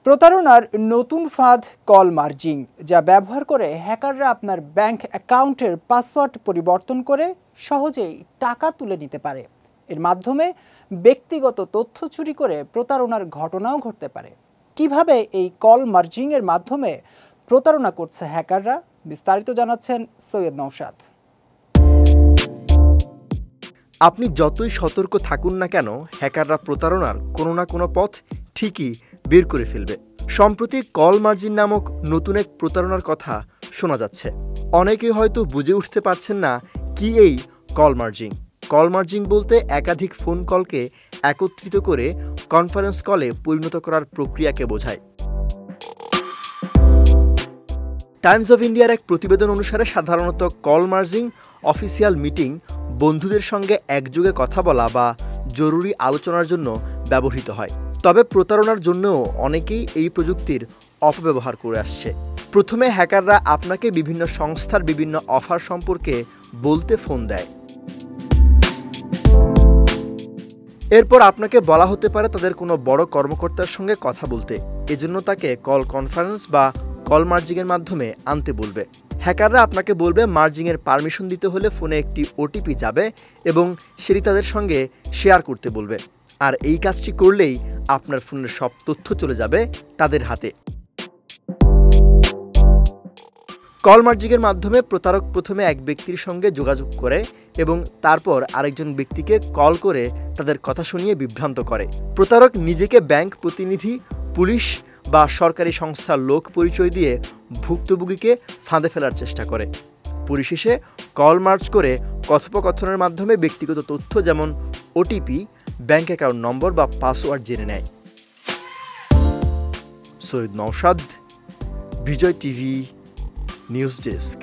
প্রতারণার নতুন ফাঁদ কল মার্জিং, যা ব্যবহার করে হ্যাকাররা আপনার ব্যাংক অ্যাকাউন্টের পাসওয়ার্ড পরিবর্তন করে সহজেই টাকা তুলে নিতে পারে। এর মাধ্যমে ব্যক্তিগত তথ্য চুরি করে প্রতারণার ঘটনাও ঘটতে পারে। কিভাবে এই কল মার্জিং এর মাধ্যমে প্রতারণা করছে হ্যাকাররা, বিস্তারিত জানাচ্ছেন সৈয়দ নওশাদ। আপনি যতই সতর্ক থাকুন না কেন, হ্যাকাররা প্রতারণার কোনো না কোনো পথ ঠিকই বের করে ফেলবে। সম্প্রতি কল মার্জিন নামক নতুন এক প্রতারণার কথা শোনা যাচ্ছে। অনেকেই হয়তো বুঝে উঠতে পারছেন না কি এই কল মার্জিং। কল মার্জিং বলতে একাধিক ফোন কলকে একত্রিত করে কনফারেন্স কলে পরিণত করার প্রক্রিয়াকে বোঝায়। টাইমস অফ ইন্ডিয়ার এক প্রতিবেদন অনুসারে সাধারণত কল মার্জিং অফিসিয়াল মিটিং, বন্ধুদের সঙ্গে একযোগে কথা বলা বা জরুরি আলোচনার জন্য ব্যবহৃত হয়। তবে প্রতারণার জন্যও অনেকেই এই প্রযুক্তির অপব্যবহার করে আসছে। প্রথমে হ্যাকাররা আপনাকে বিভিন্ন সংস্থার বিভিন্ন অফার সম্পর্কে বলতে ফোন দেয়। এরপর আপনাকে বলা হতে পারে তাদের কোনো বড় কর্মকর্তার সঙ্গে কথা বলতে। এজন্য তাকে কল কনফারেন্স বা কল মার্জিংয়ের মাধ্যমে আনতে বলবে। হ্যাকাররা আপনাকে বলবে মার্জিংয়ের পারমিশন দিতে হলে ফোনে একটি ওটিপি যাবে এবং সেটি তাদের সঙ্গে শেয়ার করতে বলবে। আর এই কাজটি করলেই আপনার ফোনের সব তথ্য চলে যাবে তাদের হাতে। কল মার্জিংয়ের মাধ্যমে প্রতারক প্রথমে এক ব্যক্তির সঙ্গে যোগাযোগ করে এবং তারপর আরেকজন ব্যক্তিকে কল করে তাদের কথা শুনিয়ে বিভ্রান্ত করে। প্রতারক নিজেকে ব্যাংক প্রতিনিধি, পুলিশ বা সরকারি সংস্থার লোক পরিচয় দিয়ে ভুক্তভোগীকে ফাঁদে ফেলার চেষ্টা করে। পরিশেষে কল মার্জ করে কথোপকথনের মাধ্যমে ব্যক্তিগত তথ্য যেমন ওটিপি, ব্যাংক অ্যাকাউন্ট নম্বর বা পাসওয়ার্ড জেনে নেয়। সৈয়দ নওশাদ, বিজয় টিভি নিউজ ডেস্ক।